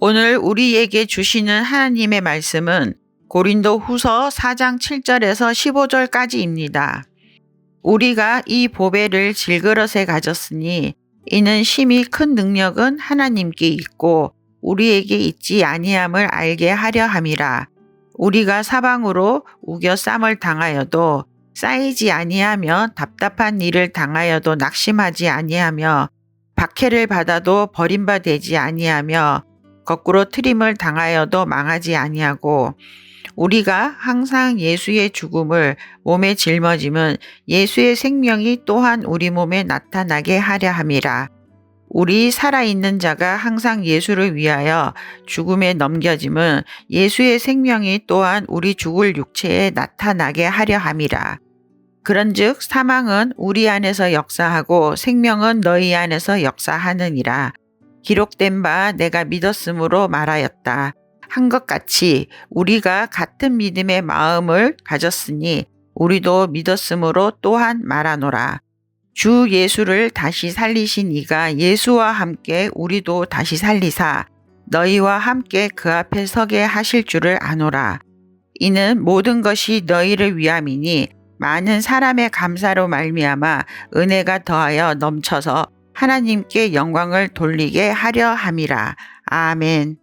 오늘 우리에게 주시는 하나님의 말씀은 고린도 후서 4장 7절에서 15절까지입니다. 우리가 이 보배를 질그릇에 가졌으니 이는 심히 큰 능력은 하나님께 있고 우리에게 있지 아니함을 알게 하려 함이라. 우리가 사방으로 우겨 쌈을 당하여도 쌓이지 아니하며 답답한 일을 당하여도 낙심하지 아니하며 박해를 받아도 버림받지 아니하며 거꾸로 트림을 당하여도 망하지 아니하고 우리가 항상 예수의 죽음을 몸에 짊어짐은 예수의 생명이 또한 우리 몸에 나타나게 하려 함이라. 우리 살아있는 자가 항상 예수를 위하여 죽음에 넘겨짐은 예수의 생명이 또한 우리 죽을 육체에 나타나게 하려 함이라. 그런즉 사망은 우리 안에서 역사하고 생명은 너희 안에서 역사하느니라. 기록된 바 내가 믿었으므로 말하였다. 한 것 같이 우리가 같은 믿음의 마음을 가졌으니 우리도 믿었으므로 또한 말하노라. 주 예수를 다시 살리신 이가 예수와 함께 우리도 다시 살리사 너희와 함께 그 앞에 서게 하실 줄을 아노라. 이는 모든 것이 너희를 위함이니 많은 사람의 감사로 말미암아 은혜가 더하여 넘쳐서 하나님께 영광을 돌리게 하려 함이라. 아멘.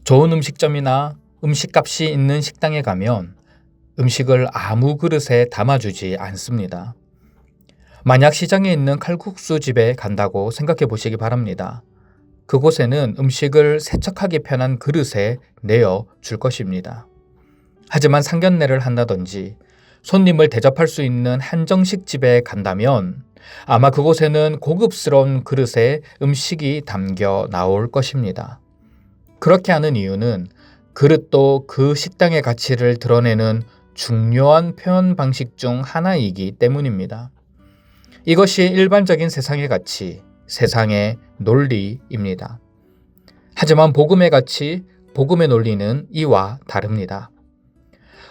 좋은 음식점이나 음식값이 있는 식당에 가면 음식을 아무 그릇에 담아주지 않습니다. 만약 시장에 있는 칼국수 집에 간다고 생각해 보시기 바랍니다. 그곳에는 음식을 세척하기 편한 그릇에 내어 줄 것입니다. 하지만 상견례를 한다든지 손님을 대접할 수 있는 한정식 집에 간다면 아마 그곳에는 고급스러운 그릇에 음식이 담겨 나올 것입니다. 그렇게 하는 이유는 그릇도 그 식당의 가치를 드러내는 중요한 표현 방식 중 하나이기 때문입니다. 이것이 일반적인 세상의 가치, 세상의 논리입니다. 하지만 복음의 가치, 복음의 논리는 이와 다릅니다.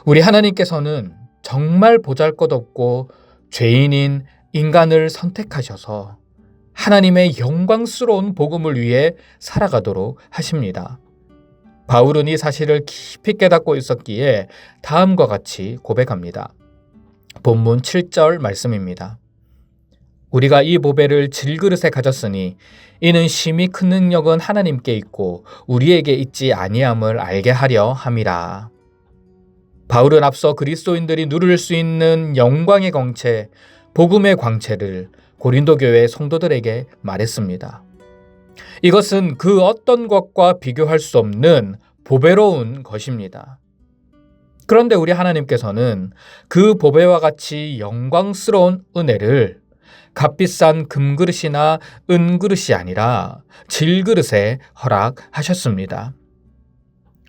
우리 하나님께서는 정말 보잘것없고 죄인인 인간을 선택하셔서 하나님의 영광스러운 복음을 위해 살아가도록 하십니다. 바울은 이 사실을 깊이 깨닫고 있었기에 다음과 같이 고백합니다. 본문 7절 말씀입니다. 우리가 이 보배를 질그릇에 가졌으니 이는 심히 큰 능력은 하나님께 있고 우리에게 있지 아니함을 알게 하려 함이라. 바울은 앞서 그리스도인들이 누릴 수 있는 영광의 광채, 복음의 광채를 고린도 교회 성도들에게 말했습니다. 이것은 그 어떤 것과 비교할 수 없는 보배로운 것입니다. 그런데 우리 하나님께서는 그 보배와 같이 영광스러운 은혜를 값비싼 금그릇이나 은그릇이 아니라 질그릇에 허락하셨습니다.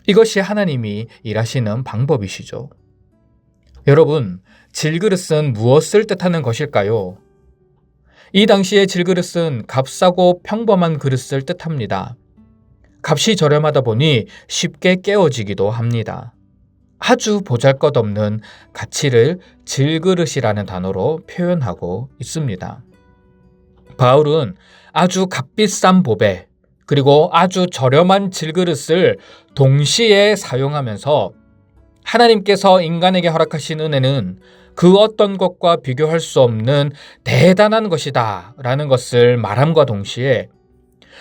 이것이 하나님이 일하시는 방법이시죠. 여러분, 질그릇은 무엇을 뜻하는 것일까요? 이 당시의 질그릇은 값싸고 평범한 그릇을 뜻합니다. 값이 저렴하다 보니 쉽게 깨어지기도 합니다. 아주 보잘것없는 가치를 질그릇이라는 단어로 표현하고 있습니다. 바울은 아주 값비싼 보배, 그리고 아주 저렴한 질그릇을 동시에 사용하면서 하나님께서 인간에게 허락하신 은혜는 그 어떤 것과 비교할 수 없는 대단한 것이다 라는 것을 말함과 동시에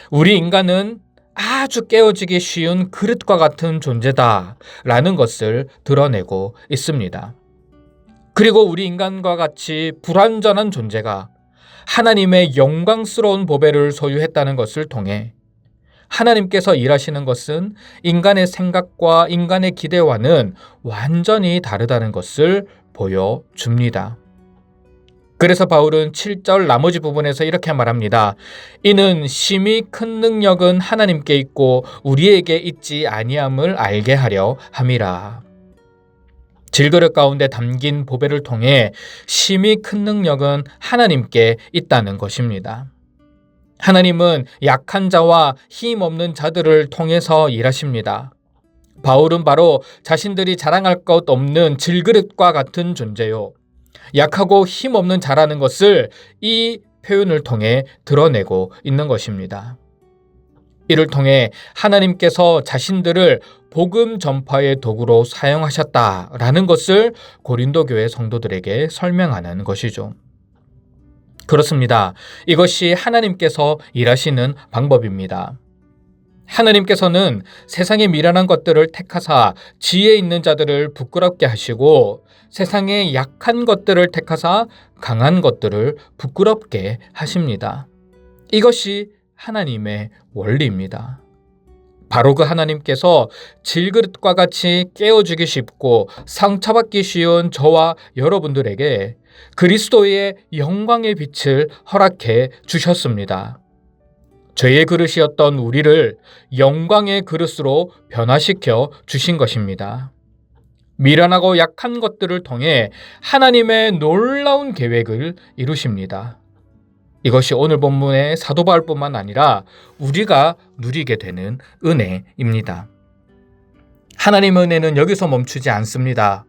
우리 인간은 아주 깨어지기 쉬운 그릇과 같은 존재다 라는 것을 드러내고 있습니다. 그리고 우리 인간과 같이 불완전한 존재가 하나님의 영광스러운 보배를 소유했다는 것을 통해 하나님께서 일하시는 것은 인간의 생각과 인간의 기대와는 완전히 다르다는 것을 보여줍니다. 그래서 바울은 7절 나머지 부분에서 이렇게 말합니다. 이는 심히 큰 능력은 하나님께 있고 우리에게 있지 아니함을 알게 하려 함이라. 질그릇 가운데 담긴 보배를 통해 심히 큰 능력은 하나님께 있다는 것입니다. 하나님은 약한 자와 힘없는 자들을 통해서 일하십니다. 바울은 바로 자신들이 자랑할 것 없는 질그릇과 같은 존재요. 약하고 힘없는 자라는 것을 이 표현을 통해 드러내고 있는 것입니다. 이를 통해 하나님께서 자신들을 복음 전파의 도구로 사용하셨다라는 것을 고린도 교회 성도들에게 설명하는 것이죠. 그렇습니다. 이것이 하나님께서 일하시는 방법입니다. 하나님께서는 세상의 미련한 것들을 택하사 지혜 있는 자들을 부끄럽게 하시고 세상의 약한 것들을 택하사 강한 것들을 부끄럽게 하십니다. 이것이 하나님의 원리입니다. 바로 그 하나님께서 질그릇과 같이 깨어지기 쉽고 상처받기 쉬운 저와 여러분들에게 그리스도의 영광의 빛을 허락해 주셨습니다. 죄의 그릇이었던 우리를 영광의 그릇으로 변화시켜 주신 것입니다. 미련하고 약한 것들을 통해 하나님의 놀라운 계획을 이루십니다. 이것이 오늘 본문의 사도 바울뿐만 아니라 우리가 누리게 되는 은혜입니다. 하나님의 은혜는 여기서 멈추지 않습니다.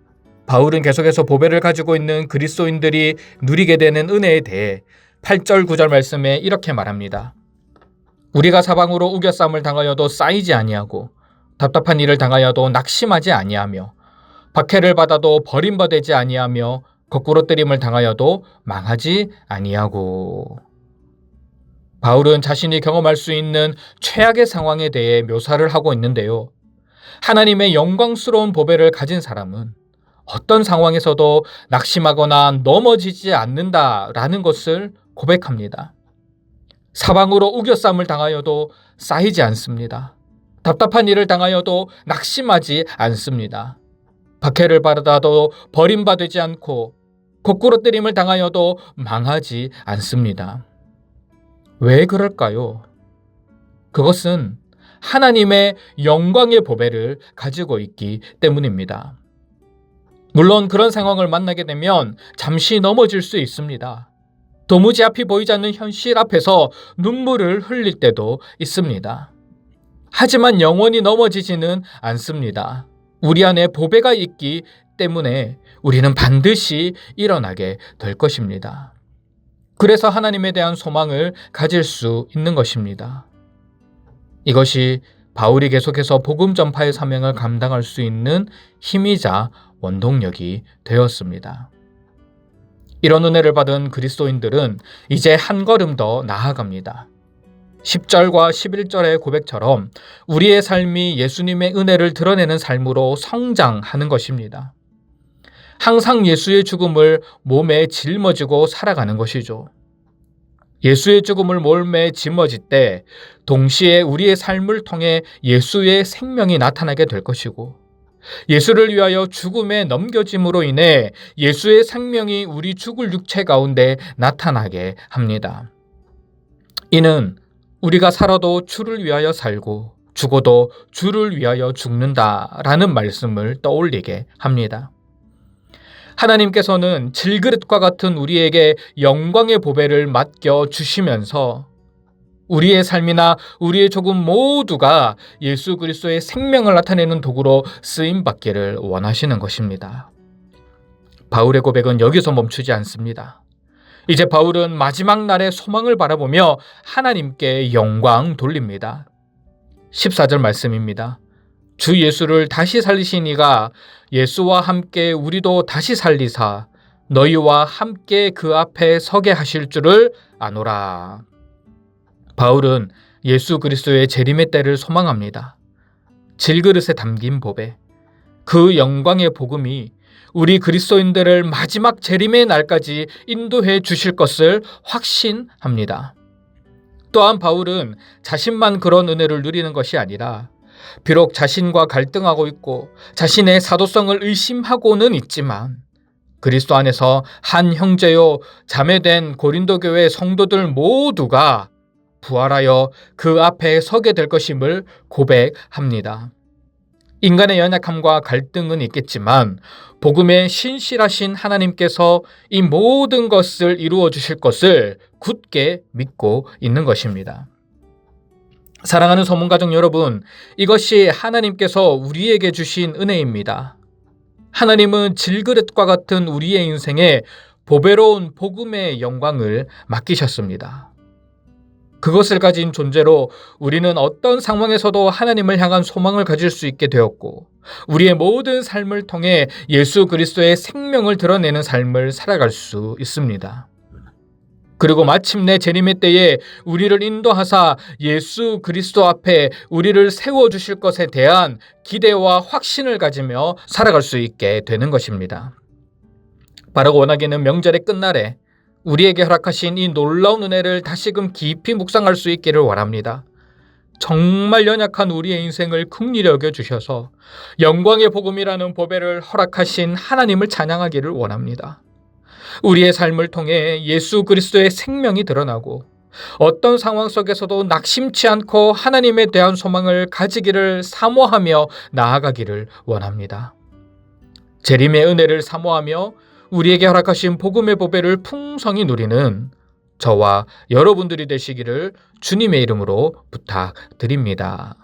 바울은 계속해서 보배를 가지고 있는 그리스도인들이 누리게 되는 은혜에 대해 8절 9절 말씀에 이렇게 말합니다. 우리가 사방으로 우겨싸움을 당하여도 쌓이지 아니하고 답답한 일을 당하여도 낙심하지 아니하며 박해를 받아도 버림받지 아니하며 거꾸로 때림을 당하여도 망하지 아니하고. 바울은 자신이 경험할 수 있는 최악의 상황에 대해 묘사를 하고 있는데요. 하나님의 영광스러운 보배를 가진 사람은 어떤 상황에서도 낙심하거나 넘어지지 않는다라는 것을 고백합니다. 사방으로 우겨싸움을 당하여도 쌓이지 않습니다. 답답한 일을 당하여도 낙심하지 않습니다. 박해를 받아도 버림받지 않고 거꾸로 때림을 당하여도 망하지 않습니다. 왜 그럴까요? 그것은 하나님의 영광의 보배를 가지고 있기 때문입니다. 물론 그런 상황을 만나게 되면 잠시 넘어질 수 있습니다. 도무지 앞이 보이지 않는 현실 앞에서 눈물을 흘릴 때도 있습니다. 하지만 영원히 넘어지지는 않습니다. 우리 안에 보배가 있기 때문에 우리는 반드시 일어나게 될 것입니다. 그래서 하나님에 대한 소망을 가질 수 있는 것입니다. 이것이 바울이 계속해서 복음 전파의 사명을 감당할 수 있는 힘이자 원동력이 되었습니다. 이런 은혜를 받은 그리스도인들은 이제 한 걸음 더 나아갑니다. 10절과 11절의 고백처럼 우리의 삶이 예수님의 은혜를 드러내는 삶으로 성장하는 것입니다. 항상 예수의 죽음을 몸에 짊어지고 살아가는 것이죠. 예수의 죽음을 몸에 짊어질 때 동시에 우리의 삶을 통해 예수의 생명이 나타나게 될 것이고 예수를 위하여 죽음에 넘겨짐으로 인해 예수의 생명이 우리 죽을 육체 가운데 나타나게 합니다. 이는 우리가 살아도 주를 위하여 살고 죽어도 주를 위하여 죽는다라는 말씀을 떠올리게 합니다. 하나님께서는 질그릇과 같은 우리에게 영광의 보배를 맡겨 주시면서 우리의 삶이나 우리의 조금 모두가 예수 그리스도의 생명을 나타내는 도구로 쓰임받기를 원하시는 것입니다. 바울의 고백은 여기서 멈추지 않습니다. 이제 바울은 마지막 날의 소망을 바라보며 하나님께 영광 돌립니다. 14절 말씀입니다. 주 예수를 다시 살리신 이가 예수와 함께 우리도 다시 살리사 너희와 함께 그 앞에 서게 하실 줄을 아노라. 바울은 예수 그리스도의 재림의 때를 소망합니다. 질그릇에 담긴 보배, 그 영광의 복음이 우리 그리스도인들을 마지막 재림의 날까지 인도해 주실 것을 확신합니다. 또한 바울은 자신만 그런 은혜를 누리는 것이 아니라 비록 자신과 갈등하고 있고 자신의 사도성을 의심하고는 있지만 그리스도 안에서 한 형제요 자매된 고린도 교회 성도들 모두가 부활하여 그 앞에 서게 될 것임을 고백합니다. 인간의 연약함과 갈등은 있겠지만 복음의 신실하신 하나님께서 이 모든 것을 이루어 주실 것을 굳게 믿고 있는 것입니다. 사랑하는 소문가족 여러분, 이것이 하나님께서 우리에게 주신 은혜입니다. 하나님은 질그릇과 같은 우리의 인생에 보배로운 복음의 영광을 맡기셨습니다. 그것을 가진 존재로 우리는 어떤 상황에서도 하나님을 향한 소망을 가질 수 있게 되었고, 우리의 모든 삶을 통해 예수 그리스도의 생명을 드러내는 삶을 살아갈 수 있습니다. 그리고 마침내 재림의 때에 우리를 인도하사 예수 그리스도 앞에 우리를 세워주실 것에 대한 기대와 확신을 가지며 살아갈 수 있게 되는 것입니다. 바라고 원하기는 명절의 끝날에 우리에게 허락하신 이 놀라운 은혜를 다시금 깊이 묵상할 수 있기를 원합니다. 정말 연약한 우리의 인생을 긍휼히 여겨주셔서 영광의 복음이라는 보배를 허락하신 하나님을 찬양하기를 원합니다. 우리의 삶을 통해 예수 그리스도의 생명이 드러나고 어떤 상황 속에서도 낙심치 않고 하나님에 대한 소망을 가지기를 사모하며 나아가기를 원합니다. 재림의 은혜를 사모하며 우리에게 허락하신 복음의 보배를 풍성히 누리는 저와 여러분들이 되시기를 주님의 이름으로 부탁드립니다.